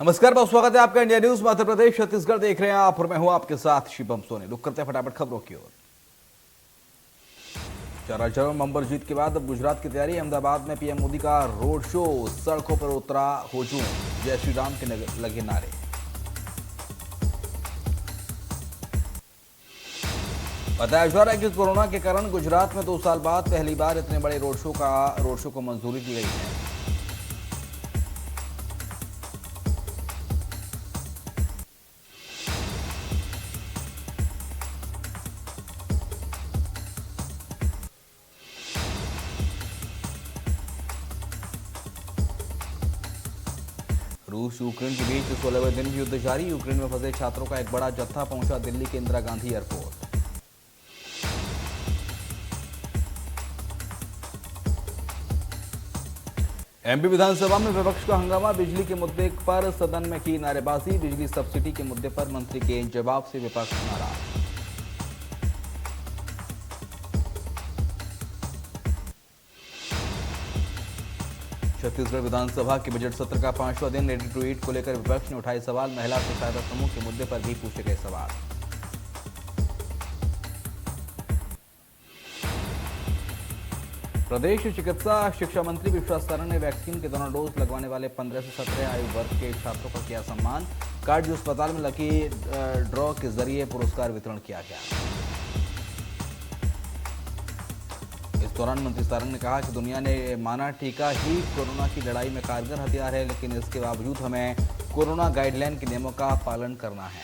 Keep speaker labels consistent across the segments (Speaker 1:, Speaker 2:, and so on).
Speaker 1: नमस्कार, बहुत स्वागत है आपका इंडिया न्यूज मध्य प्रदेश छत्तीसगढ़ देख रहे हैं आप और मैं हूं आपके साथ शिवम सोनी। रुक करते हैं फटाफट खबरों की ओर। चरण बम्पर जीत के बाद अब गुजरात की तैयारी। अहमदाबाद में पीएम मोदी का रोड शो, सड़कों पर उतरा हुजूम, जय श्री राम के लगे नारे। बताया जा रहा है कि कोरोना के कारण गुजरात में 2 साल बाद पहली बार इतने बड़े रोड शो को मंजूरी दी गई है। रूस यूक्रेन के बीच 16वें दिन भी युद्ध जारी। यूक्रेन में फंसे छात्रों का एक बड़ा जत्था पहुंचा दिल्ली के इंदिरा गांधी एयरपोर्ट। एमपी विधानसभा में विपक्ष का हंगामा। बिजली के मुद्दे पर सदन में की नारेबाजी। बिजली सब्सिडी के मुद्दे पर मंत्री के जवाब से विपक्ष नाराज। छत्तीसगढ़ विधानसभा के बजट सत्र का 5वां दिन। रेडी टू ईट को लेकर विपक्ष ने उठाए सवाल। महिला स्वसहायता समूह के मुद्दे पर भी पूछे गए सवाल। प्रदेश चिकित्सा शिक्षा मंत्री विश्वास सारंग ने वैक्सीन के दोनों डोज लगवाने वाले 15 से 17 आयु वर्ग के छात्रों का किया सम्मान। कार्डियो अस्पताल में लकी ड्रॉ के जरिए पुरस्कार वितरण किया गया। इस दौरान मंत्री सारंग ने कहा कि दुनिया ने माना टीका ही कोरोना की लड़ाई में कारगर हथियार है, लेकिन इसके बावजूद हमें कोरोना गाइडलाइन के नियमों का पालन करना है।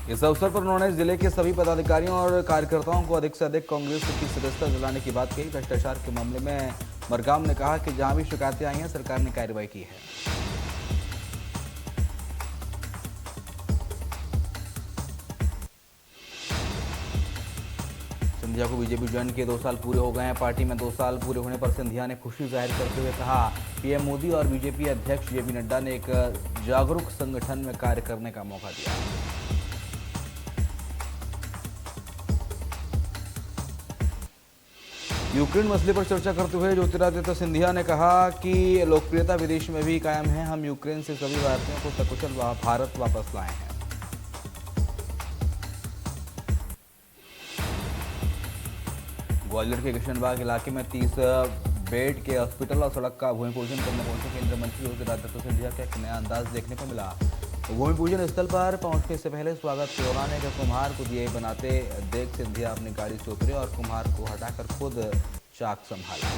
Speaker 1: इस अवसर पर उन्होंने जिले के सभी पदाधिकारियों और कार्यकर्ताओं को अधिक से अधिक कांग्रेस की सदस्यता दिलाने की बात कही। भ्रष्टाचार के मामले में मरकाम ने कहा कि जहां भी शिकायतें आई हैं, सरकार ने कार्रवाई की है। सिंधिया को बीजेपी ज्वाइन किए 2 साल पूरे हो गए हैं। पार्टी में 2 साल पूरे होने पर सिंधिया ने खुशी जाहिर करते हुए कहा, पीएम मोदी और बीजेपी अध्यक्ष जेपी नड्डा ने एक जागरूक संगठन में कार्य करने का मौका दिया। यूक्रेन मसले पर चर्चा करते हुए ज्योतिरादित्य सिंधिया ने कहा कि लोकप्रियता विदेश में भी कायम है। हम यूक्रेन से सभी भारतीयों को सकुशल भारत वापस लाए हैं। ग्वालियर के किशनबाग इलाके में 30 बेड के हॉस्पिटल और सड़क का भूमि पूजन करने पहुंचे केंद्रीय मंत्री ज्योतिरादित्य सिंधिया का एक नया अंदाज देखने को मिला। भूमि पूजन स्थल पर पहुंचने से पहले स्वागत के दौरान एक कुम्हार को दिए बनाते देख सिंधिया अपनी गाड़ी से उतरे और कुम्हार को हटाकर खुद चाक संभाला।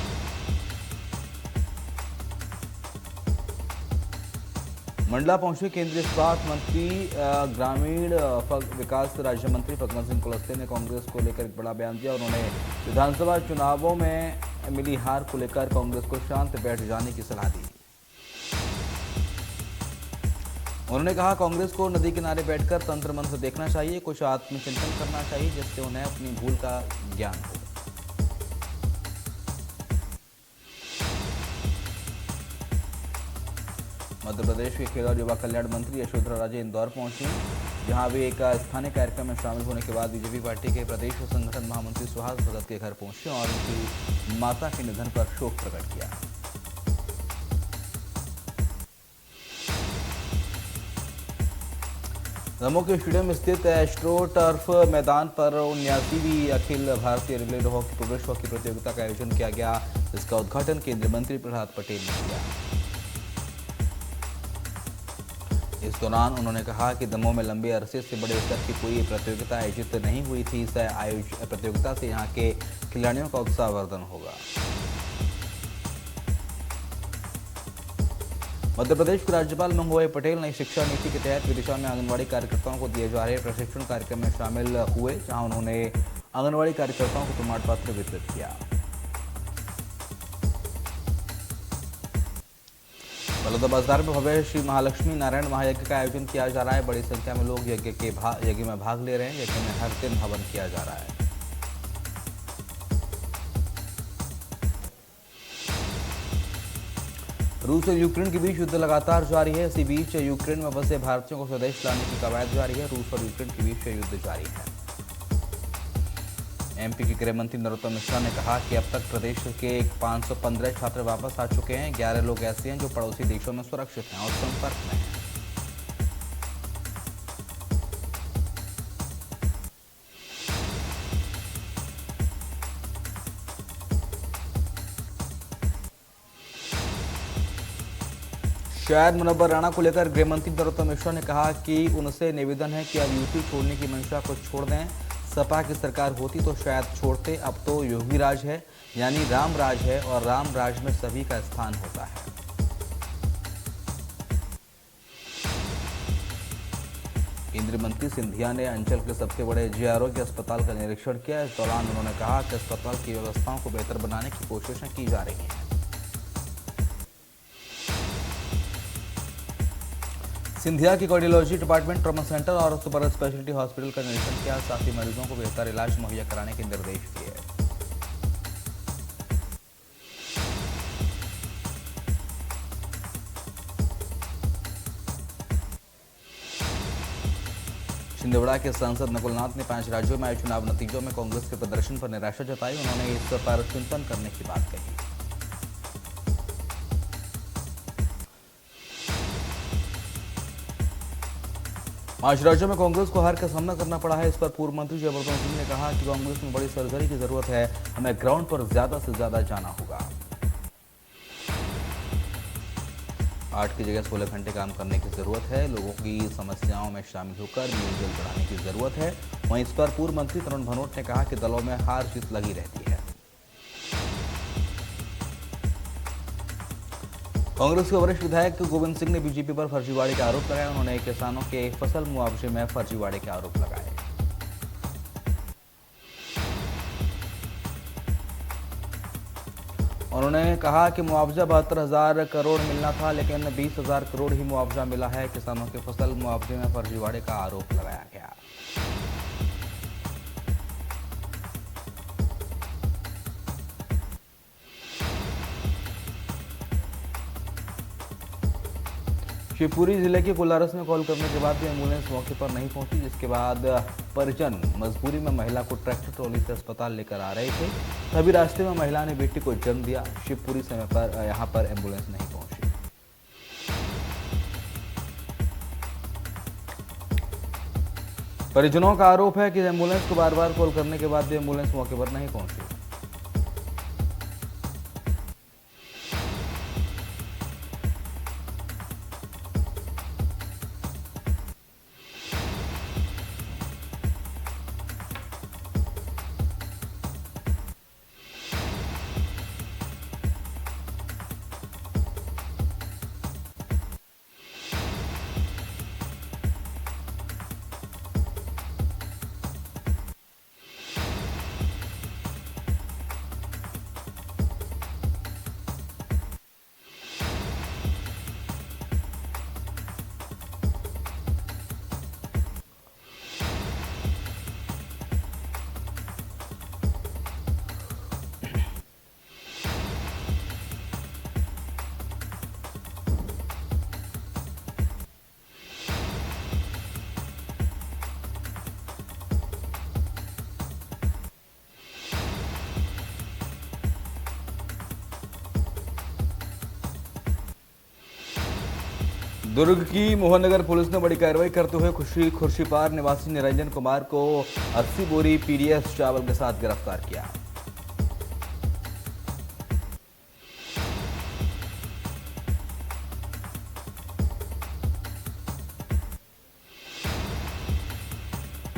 Speaker 1: मंडला पहुंचे केंद्रीय इस्पात मंत्री ग्रामीण विकास राज्य मंत्री फग्गन सिंह कुलस्ते ने कांग्रेस को लेकर एक बड़ा बयान दिया। उन्होंने विधानसभा चुनावों में मिली हार को लेकर कांग्रेस को शांत बैठ जाने की सलाह दी। उन्होंने कहा, कांग्रेस को नदी किनारे बैठकर तंत्र मंत्र देखना चाहिए, कुछ आत्मचिंतन करना चाहिए जिससे उन्हें अपनी भूल का ज्ञान हो। मध्य प्रदेश के खेल और युवा कल्याण मंत्री यशोधरा राजे इंदौर पहुंची, जहां वे एक स्थानीय कार्यक्रम में शामिल होने के बाद बीजेपी पार्टी के प्रदेश संगठन महामंत्री सुहास भगत के घर पहुंचे और उनकी माता के निधन पर शोक प्रकट किया। दमोह के स्टेडियम स्थित एस्ट्रो टर्फ मैदान पर 79वीं अखिल भारतीय रिले हॉकी पुरुष हॉकी प्रतियोगिता का आयोजन किया गया। इसका उद्घाटन केंद्रीय मंत्री प्रहलाद पटेल ने किया। इस दौरान उन्होंने कहा कि दमोह में लंबे अरसे से बड़े स्तर की कोई प्रतियोगिता आयोजित नहीं हुई थी। इस प्रतियोगिता से यहाँ के खिलाड़ियों का उत्साहवर्धन होगा। मध्य प्रदेश के राज्यपाल मंगूभाई पटेल नई शिक्षा नीति के तहत विदिशा में आंगनबाड़ी कार्यकर्ताओं को दिए जा रहे प्रशिक्षण कार्यक्रम में शामिल हुए, जहां उन्होंने आंगनबाड़ी कार्यकर्ताओं को प्रमाण पत्र वितरित किया। बलौदाबाजार में भव्य श्री महालक्ष्मी नारायण महायज्ञ का आयोजन किया जा रहा है। बड़ी संख्या में लोग यज्ञ में भाग ले रहे हैं। यज्ञ में हर दिन हवन किया जा रहा है। रूस और यूक्रेन के बीच युद्ध लगातार जारी है। इसी बीच यूक्रेन में फंसे भारतीयों को स्वदेश लाने की कवायद जारी है। रूस और यूक्रेन के बीच युद्ध जारी है। एमपी के गृह मंत्री नरोत्तम मिश्रा ने कहा कि अब तक प्रदेश के 515 छात्र वापस आ चुके हैं। 11 लोग ऐसे हैं जो पड़ोसी देशों में सुरक्षित हैं और संपर्क में हैं। शायद मुनव्वर राणा को लेकर गृह मंत्री नरोत्तम मिश्रा ने कहा कि उनसे निवेदन है कि अब यूपी छोड़ने की मंशा को छोड़ दें। सपा की सरकार होती तो शायद छोड़ते, अब तो योगी राज है, यानी राम राज है और राम राज में सभी का स्थान होता है। केंद्रीय मंत्री सिंधिया ने अंचल के सबसे बड़े जीआरओ के अस्पताल का निरीक्षण किया। इस दौरान उन्होंने कहा कि अस्पताल की व्यवस्थाओं को बेहतर बनाने की कोशिशें की जा रही हैं। सिंधिया की कार्डियोलॉजी डिपार्टमेंट, ट्रॉमा सेंटर और सुपर स्पेशलिटी हॉस्पिटल का निरीक्षण किया। साथ ही मरीजों को बेहतर इलाज मुहैया कराने के निर्देश दिए। छिंदवाड़ा के सांसद नकुलनाथ ने 5 राज्यों में आए चुनाव नतीजों में कांग्रेस के प्रदर्शन पर निराशा जताई। उन्होंने इस पर चिंतन करने की बात कही। पांच राज्यों में कांग्रेस को हार का सामना करना पड़ा है। इस पर पूर्व मंत्री जयवर्धन सिंह ने कहा कि कांग्रेस में बड़ी सर्जरी की जरूरत है। हमें ग्राउंड पर ज्यादा से ज्यादा जाना होगा। 8 की जगह 16 घंटे काम करने की जरूरत है। लोगों की समस्याओं में शामिल होकर मेलजोल बढ़ाने की जरूरत है। वहीं इस पर पूर्व मंत्री तरुण भनोट ने कहा कि दलों में हार जीत लगी रहती है। कांग्रेस के वरिष्ठ विधायक गोविंद सिंह ने बीजेपी पर फर्जीवाड़े का आरोप लगाया। उन्होंने किसानों के फसल मुआवजे में फर्जीवाड़े के आरोप लगाए। उन्होंने कहा कि मुआवजा 72,000 करोड़ मिलना था, लेकिन 20,000 करोड़ ही मुआवजा मिला है। किसानों के फसल मुआवजे में फर्जीवाड़े का आरोप लगाया गया। शिवपुरी जिले के कोलारस में कॉल करने के बाद भी एम्बुलेंस मौके पर नहीं पहुंची, जिसके बाद परिजन मजबूरी में महिला को ट्रैक्टर ट्रॉली से अस्पताल लेकर आ रहे थे। तभी रास्ते में महिला ने बेटी को जन्म दिया। शिवपुरी समय पर यहां पर एम्बुलेंस नहीं पहुंची। परिजनों का आरोप है कि एम्बुलेंस को बार बार कॉल करने के बाद भी एम्बुलेंस मौके पर नहीं पहुंची। दुर्ग की मोहननगर पुलिस ने बड़ी कार्रवाई करते हुए खुर्शीपार निवासी निरंजन कुमार को 80 बोरी पीडीएस चावल के साथ गिरफ्तार किया।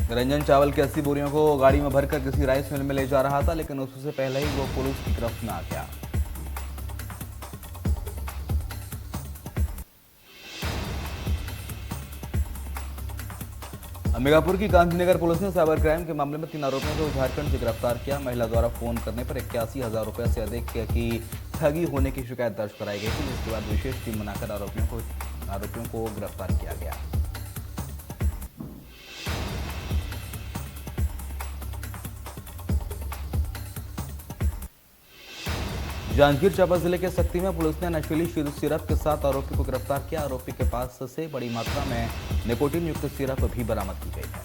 Speaker 1: निरंजन चावल के 80 बोरियों को गाड़ी में भरकर किसी राइस मिल में ले जा रहा था, लेकिन उससे पहले ही वो पुलिस की गिरफ्त में आ गया। अंबिकापुर की गांधीनगर पुलिस ने साइबर क्राइम के मामले में 3 आरोपियों को झारखंड से गिरफ्तार किया। महिला द्वारा फोन करने पर 81,000 रुपए से अधिक की ठगी होने की शिकायत दर्ज कराई गई थी, जिसके बाद विशेष टीम बनाकर आरोपियों को गिरफ्तार किया गया। जांजगीर चांपा जिले के सक्ती में पुलिस ने नशीली सिरप के साथ आरोपी को गिरफ्तार किया। आरोपी के पास से बड़ी मात्रा में निकोटीन युक्त सिरप भी बरामद की गई है।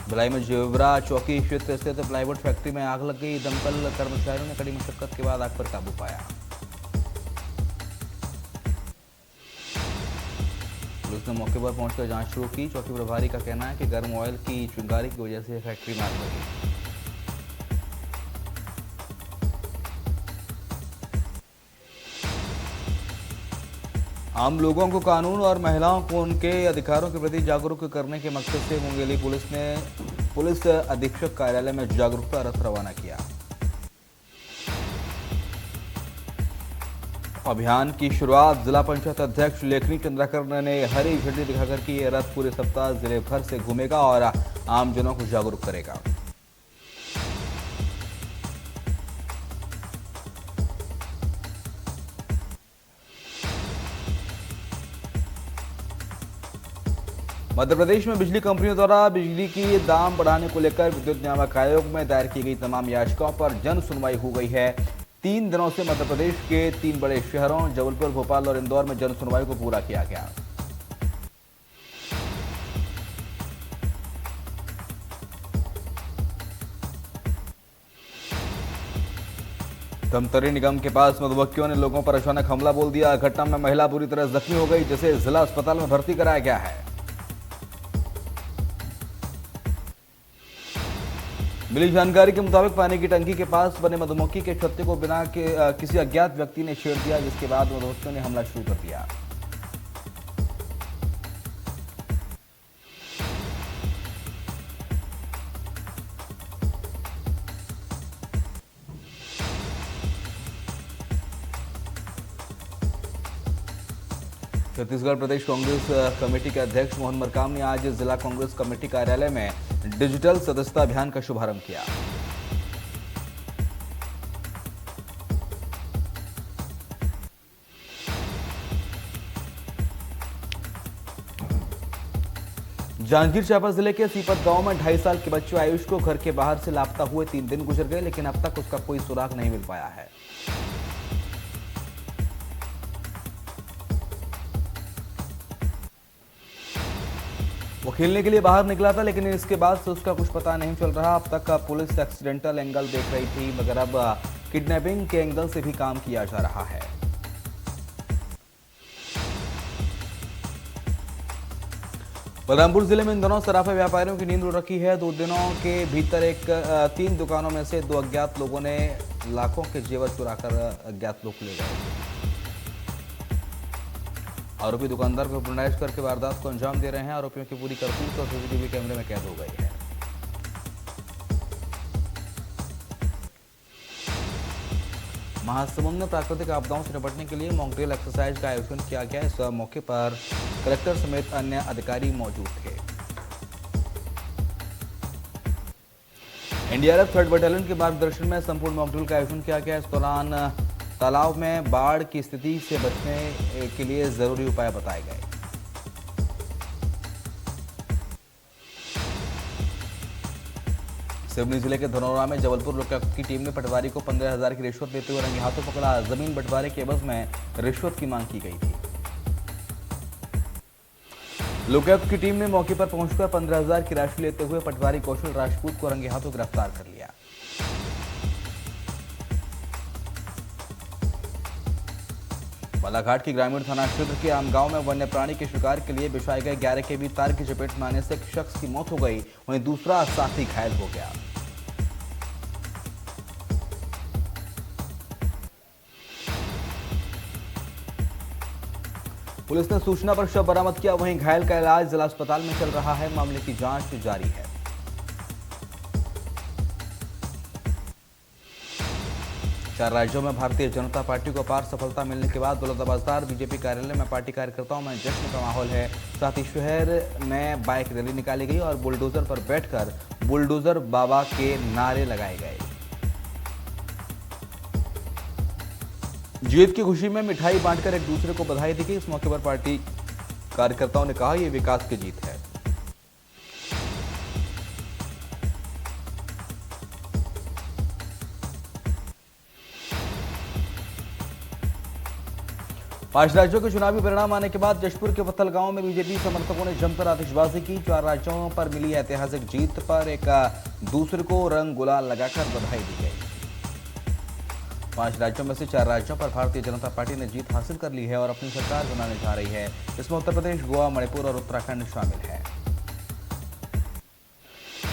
Speaker 1: भिलाई में जेवरा चौकी क्षेत्र स्थित प्लाईवुड फैक्ट्री में आग लग गई। दमकल कर्मचारियों ने कड़ी मशक्कत के बाद आग पर काबू पाया। पुलिस ने मौके पर पहुंचकर जांच शुरू की। चौकी प्रभारी का कहना है कि गर्म ऑयल की चिंगारी की वजह से फैक्ट्री में आग लगी। आम लोगों को कानून और महिलाओं को उनके अधिकारों के प्रति जागरूक करने के मकसद से मुंगेली पुलिस ने पुलिस अधीक्षक कार्यालय में जागरूकता रथ रवाना किया। अभियान की शुरुआत जिला पंचायत अध्यक्ष लेखनी चंद्राकर ने हरी झंडी दिखाकर की। यह रथ पूरे सप्ताह जिले भर से घूमेगा और आमजनों को जागरूक करेगा। मध्य प्रदेश में बिजली कंपनियों द्वारा बिजली की दाम बढ़ाने को लेकर विद्युत नियामक आयोग में दायर की गई तमाम याचिकाओं पर जन सुनवाई हो गई है। 3 दिनों से मध्य प्रदेश के 3 बड़े शहरों जबलपुर, भोपाल और इंदौर में जन सुनवाई को पूरा किया गया। धमतरी निगम के पास मधुमक्खियों ने लोगों पर अचानक हमला बोल दिया। घटना में महिला बुरी तरह जख्मी हो गई, जिसे जिला अस्पताल में भर्ती कराया गया है। मिली जानकारी के मुताबिक पानी की टंकी के पास बने मधुमक्खी के छत्ते को बिना किसी अज्ञात व्यक्ति ने छेड़ दिया, जिसके बाद मधुमक्खियों ने हमला शुरू कर दिया। छत्तीसगढ़ प्रदेश कांग्रेस कमेटी के अध्यक्ष मोहन मरकाम ने आज जिला कांग्रेस कमेटी कार्यालय में डिजिटल सदस्यता अभियान का शुभारंभ किया। जांजगीर चांपा जिले के सीपत गांव में 2.5 साल के बच्चे आयुष को घर के बाहर से लापता हुए 3 दिन गुजर गए, लेकिन अब तक उसका कोई सुराग नहीं मिल पाया है। वो खेलने के लिए बाहर निकला था, लेकिन इसके बाद से उसका कुछ पता नहीं चल रहा। अब तक पुलिस एक्सीडेंटल एंगल देख रही थी, मगर अब किडनैपिंग के एंगल से भी काम किया जा रहा है। बलरामपुर जिले में इन दिनों सराफा व्यापारियों की नींद उड़ रखी है। 2 दिनों के भीतर 3 दुकानों में से 2 अज्ञात लोगों ने लाखों के जेवर चुराकर अज्ञात लोग ले गए। आरोपी दुकानदार को गुंडाइश करके वारदात को अंजाम दे रहे हैं। आरोपियों की पूरी करतूत और सीसीटीवी कैमरे में कैद हो गई है। महासमुंद में प्राकृतिक आपदाओं से निपटने के लिए मॉक ड्रिल एक्सरसाइज का आयोजन किया गया। इस मौके पर कलेक्टर समेत अन्य अधिकारी मौजूद थे। एनडीआरएफ 3rd बटालियन के मार्गदर्शन में संपूर्ण मॉक ड्रिल का आयोजन किया गया। इस दौरान तालाब में बाढ़ की स्थिति से बचने के लिए जरूरी उपाय बताए गए। सिवनी जिले के धनौरा में जबलपुर लोकायुक्त की टीम ने पटवारी को 15,000 की रिश्वत देते हुए रंगे हाथों पकड़ा। जमीन बंटवारे के एवज में रिश्वत की मांग की गई थी। लोकायुक्त की टीम ने मौके पर पहुंचकर 15,000 की राशि लेते हुए पटवारी कौशल राजपूत को रंगे हाथों गिरफ्तार कर लिया। बालाघाट की ग्रामीण थाना क्षेत्र के आमगांव में वन्य प्राणी के शिकार के लिए बिछाए गए 11 केवी तार की चपेट में आने से एक शख्स की मौत हो गई, वहीं दूसरा साथी घायल हो गया। पुलिस ने सूचना पर शव बरामद किया, वहीं घायल का इलाज जिला अस्पताल में चल रहा है। मामले की जांच जारी है। 4 राज्यों में भारतीय जनता पार्टी को अपार सफलता मिलने के बाद दौलताबाजार बीजेपी कार्यालय में पार्टी कार्यकर्ताओं में जश्न का माहौल है। साथ ही शहर में बाइक रैली निकाली गई और बुलडोजर पर बैठकर बुलडोजर बाबा के नारे लगाए गए। जीत की खुशी में मिठाई बांटकर एक दूसरे को बधाई दी गई। इस मौके पर पार्टी कार्यकर्ताओं ने कहा, यह विकास की जीत है। पांच राज्यों के चुनावी परिणाम आने के बाद जशपुर के पत्थलगांव में बीजेपी समर्थकों ने जमकर आतिशबाजी की। 4 राज्यों पर मिली ऐतिहासिक जीत पर एक दूसरे को रंग गुलाल लगाकर बधाई दी गई। 5 राज्यों में से 4 राज्यों पर भारतीय जनता पार्टी ने जीत हासिल कर ली है और अपनी सरकार बनाने जा रही है। इसमें उत्तर प्रदेश, गोवा, मणिपुर और उत्तराखंड शामिल है।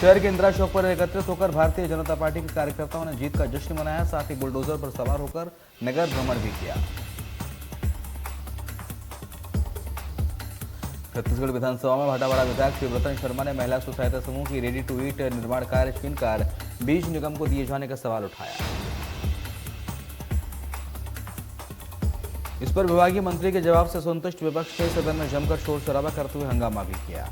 Speaker 1: शहर के इंदिरा चौक पर एकत्रित होकर भारतीय जनता पार्टी के कार्यकर्ताओं ने जीत का जश्न मनाया। साथ ही बुलडोजर पर सवार होकर नगर भ्रमण भी किया। छत्तीसगढ़ विधानसभा में भाटापारा विधायक शिवरतन शर्मा ने महिला स्व सहायता समूह की रेडी टू ईट निर्माण कार्य छीनकर बीज निगम को दिए जाने का सवाल उठाया। इस पर विभागीय मंत्री के जवाब से असंतुष्ट विपक्ष ने सदन में जमकर शोर शराबा करते हुए हंगामा भी किया।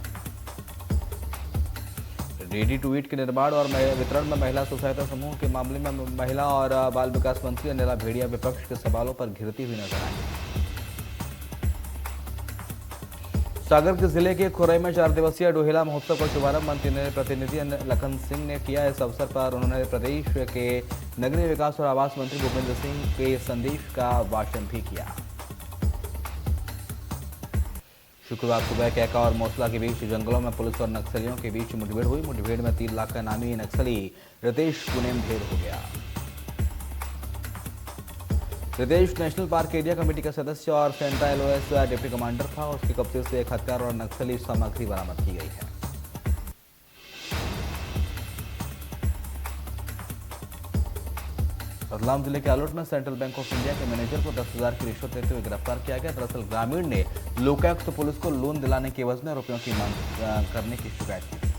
Speaker 1: रेडी टू ईट के निर्माण और वितरण में महिला स्व सहायता समूह के मामले में महिला और बाल विकास मंत्री अनिला भेड़िया विपक्ष के सवालों पर घिरती हुई नजर आई। सागर के जिले के खुरई में 4 दिवसीय डोहेला महोत्सव का शुभारंभ मंत्री ने प्रतिनिधि लखन सिंह ने किया। इस अवसर पर उन्होंने प्रदेश के नगरीय विकास और आवास मंत्री भूपेंद्र सिंह के संदेश का वाचन भी किया। शुक्रवार सुबह कैका और मौसला के बीच जंगलों में पुलिस और नक्सलियों के बीच मुठभेड़ हुई। मुठभेड़ में 3 लाख का नामी नक्सली रितेश पुनेम ढेर हो गया। Ritesh national park area committee का सदस्य और सेंट्रा एलओएस डिप्टी कमांडर था। उसके कब्जे से एक हथियार और नक्सली सामग्री बरामद की गई है। रतलाम जिले के आलोट में सेंट्रल बैंक ऑफ इंडिया के मैनेजर को 10,000 की रिश्वत लेते हुए गिरफ्तार किया गया। दरअसल ग्रामीण ने लोकायुक्त पुलिस को लोन दिलाने के एवज में रुपयों की मांग करने की शिकायत की थी।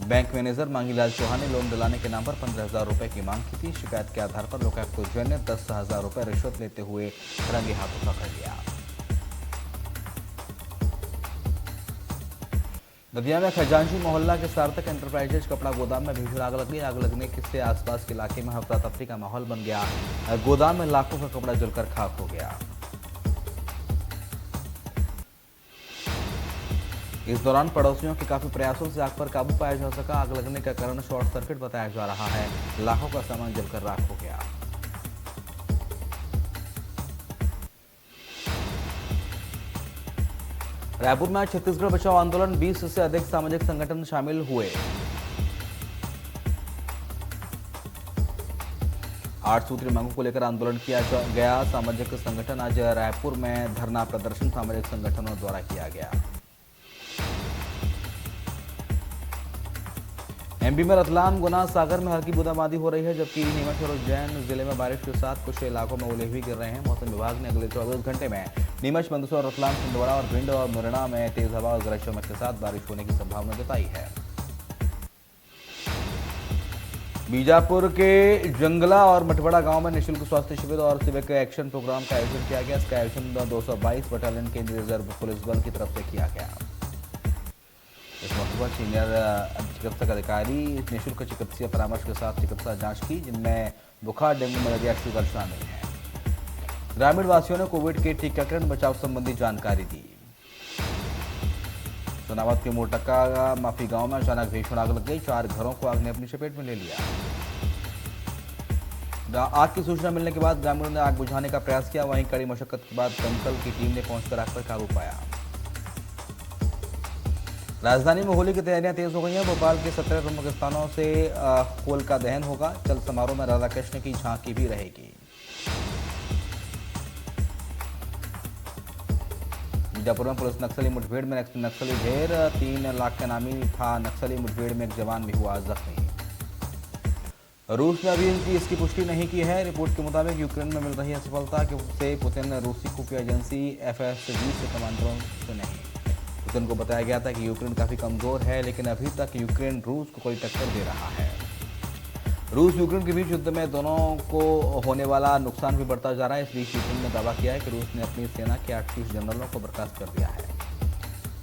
Speaker 1: बैंक मैनेजर मांगीलाल चौहान ने लोन दिलाने के नाम पर 15,000 रुपए की मांग की थी। शिकायत के आधार पर लोकायुक्त उज्जैन ने 10,000 रुपए रिश्वत लेते हुए रंगे हाथों पकड़ लिया। नदिया में खजांची मोहल्ला के सार्थक एंटरप्राइजेज कपड़ा गोदाम में भीषण आग लग गई। आग लगने से आसपास के इलाके में हफ्ता तफरी का माहौल बन गया। गोदाम में लाखों का कपड़ा जलकर खाक हो गया। इस दौरान पड़ोसियों के काफी प्रयासों से आग पर काबू पाया जा सका। आग लगने का कारण शॉर्ट सर्किट बताया जा रहा है। लाखों का सामान जलकर राख हो गया। रायपुर में छत्तीसगढ़ बचाओ आंदोलन 20 से अधिक सामाजिक संगठन शामिल हुए। 8 सूत्रीय मांगों को लेकर आंदोलन किया गया। सामाजिक संगठन आज रायपुर में धरना प्रदर्शन सामाजिक संगठनों द्वारा किया गया। एमपी में रतलाम, गुना, सागर में हल्की बूंदाबांदी हो रही है, जबकि नीमच और उज्जैन जिले में बारिश के साथ कुछ इलाकों में ओले भी गिर रहे हैं। मौसम विभाग ने अगले 24 घंटे में नीमच, मंदसौर, रतलाम, छिंदवाड़ा और भिंड और मुरैना में तेज हवा और गरज चमक के साथ बारिश होने की संभावना जताई है। बीजापुर के जंगला और मठवाड़ा गांव में निःशुल्क स्वास्थ्य शिविर और सिविक एक्शन प्रोग्राम का आयोजन किया गया। इसका आयोजन 222 बटालियन केंद्रीय रिजर्व पुलिस बल की तरफ से किया गया। इस मौके पर सीनियर चिकित्सक अधिकारी निःशुल्क चिकित्सीय परामर्श के साथ चिकित्सा जांच की, जिनमें बुखार, डेंगू, मलेरिया, शुगर शामिल है। ग्रामीण वासियों ने कोविड के टीकाकरण बचाव संबंधी जानकारी दी। सोनावत के मोटका माफी गांव में अचानक भीषण आग लग गई। 4 घरों को आग ने अपनी चपेट में ले लिया। आग की सूचना मिलने के बाद ग्रामीणों ने आग बुझाने का प्रयास किया। वहीं कड़ी मशक्कत के बाद दमकल की टीम ने पहुंचकर आग पर काबू पाया। राजधानी में होली की तैयारियां तेज हो गई हैं। भोपाल के 17 प्रमुख स्थानों से होल का दहन होगा। चल समारोह में राधा कृष्ण की झांकी भी रहेगी। बीजापुर में पुलिस नक्सली मुठभेड़ में नक्सली ढेर, 3 लाख का नामी था नक्सली मुठभेड़ में एक जवान भी हुआ जख्मी। रूस ने अभी इसकी पुष्टि नहीं की है। रिपोर्ट के मुताबिक यूक्रेन में मिल रही असफलता से पुतिन ने रूसी खुफिया एजेंसी FSB से कमांडरों से नहीं। पुतिन को बताया गया था कि यूक्रेन काफी कमजोर है, लेकिन अभी तक यूक्रेन रूस को कोई टक्कर दे रहा है। रूस यूक्रेन के बीच युद्ध में दोनों को होने वाला नुकसान भी बढ़ता जा रहा है। इस बीच यूक्रेन ने दावा किया है कि रूस ने अपनी सेना के 38 जनरलों को बर्खास्त कर दिया है।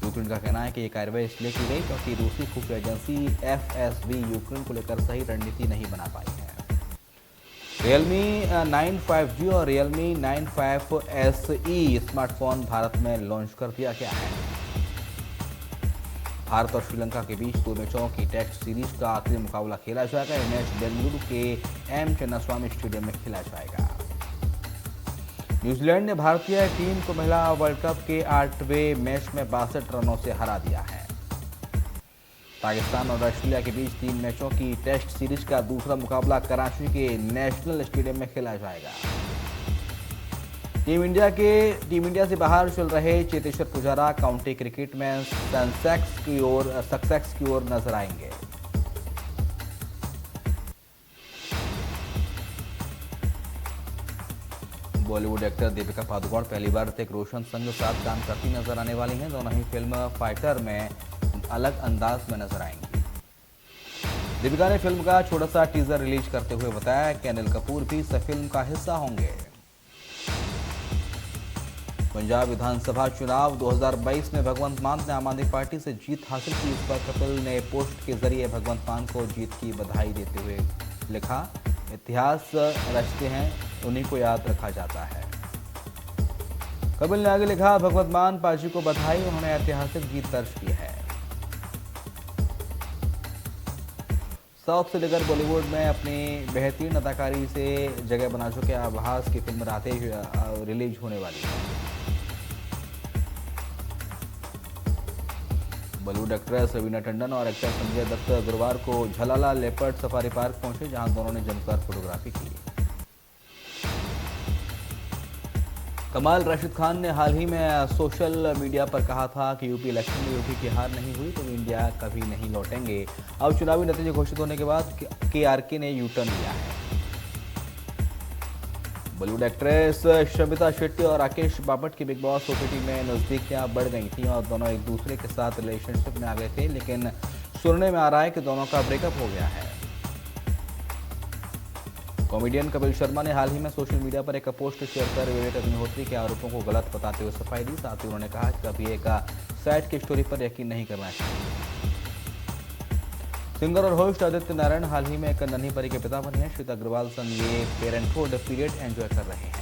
Speaker 1: यूक्रेन का कहना है कि ये कार्रवाई इसलिए की गई क्योंकि रूसी खुफिया एजेंसी FSB यूक्रेन को लेकर सही रणनीति नहीं बना पाई है। Realme 9 5G और Realme 9 5SE स्मार्टफोन भारत में लॉन्च कर दिया गया है। भारत और श्रीलंका के बीच 2 मैचों की टेस्ट सीरीज का आखिरी मुकाबला खेला जाएगा। यह मैच बेंगलुरु के M चिन्नास्वामी स्टेडियम में खेला जाएगा। न्यूजीलैंड ने भारतीय टीम को महिला वर्ल्ड कप के 8वें मैच में 62 रनों से हरा दिया है। पाकिस्तान और ऑस्ट्रेलिया के बीच 3 मैचों की टेस्ट सीरीज का दूसरा मुकाबला कराची के नेशनल स्टेडियम में खेला जाएगा। टीम इंडिया से बाहर चल रहे चेतेश्वर पुजारा काउंटी क्रिकेट में सक्सेस की ओर नजर आएंगे। बॉलीवुड एक्टर दीपिका पादुकोण पहली बार ऋतिक रोशन संग साथ काम करती नजर आने वाली हैं। दोनों ही फिल्म फाइटर में अलग अंदाज में नजर आएंगी। दीपिका ने फिल्म का छोटा सा टीजर रिलीज करते हुए बताया कि अनिल कपूर भी इस फिल्म का हिस्सा होंगे। पंजाब विधानसभा चुनाव 2022 में भगवंत मान ने आम आदमी पार्टी से जीत हासिल की। इस पर कपिल ने पोस्ट के जरिए भगवंत मान को जीत की बधाई देते हुए लिखा, इतिहास रचते हैं उन्हीं को याद रखा जाता है। कपिल ने आगे लिखा, भगवंत मान पाजी को बधाई, उन्होंने ऐतिहासिक जीत दर्ज की है। साउथ से लेकर बॉलीवुड में अपनी बेहतरीन अदाकारी से जगह बना चुके आभास की फिल्म रातें रिलीज होने वाली है। बॉलीवुड एक्ट्रेस रवीना टंडन और एक्टर संजय दत्त गुरुवार को झलाला लेपर्ड सफारी पार्क पहुंचे, जहां दोनों ने जमकर फोटोग्राफी की। कमाल राशिद खान ने हाल ही में सोशल मीडिया पर कहा था कि यूपी इलेक्शन में यूपी की हार नहीं हुई तो इंडिया कभी नहीं लौटेंगे। अब चुनावी नतीजे घोषित होने के बाद केआरके ने यू टर्न लिया है। बॉलीवुड एक्ट्रेस शमिता शेट्टी और राकेश बापट की बिग बॉस ओटीटी में नजदीकियां बढ़ गई थीं और दोनों एक दूसरे के साथ रिलेशनशिप में आ गए थे, लेकिन सुनने में आ रहा है कि दोनों का ब्रेकअप हो गया है। कॉमेडियन कपिल शर्मा ने हाल ही में सोशल मीडिया पर एक पोस्ट शेयर कर विवेक अग्निहोत्री के आरोपों को गलत बताते हुए सफाई दी। साथ ही उन्होंने कहा कि कभी एक साइट की स्टोरी पर यकीन नहीं करना चाहिए। सिंगर और होस्ट आदित्य नारायण हाल ही में एक नन्ही परी के पिता बने हैं। श्वेता अग्रवाल संग ये पेरेंटहुड पीरियड एंजॉय कर रहे हैं।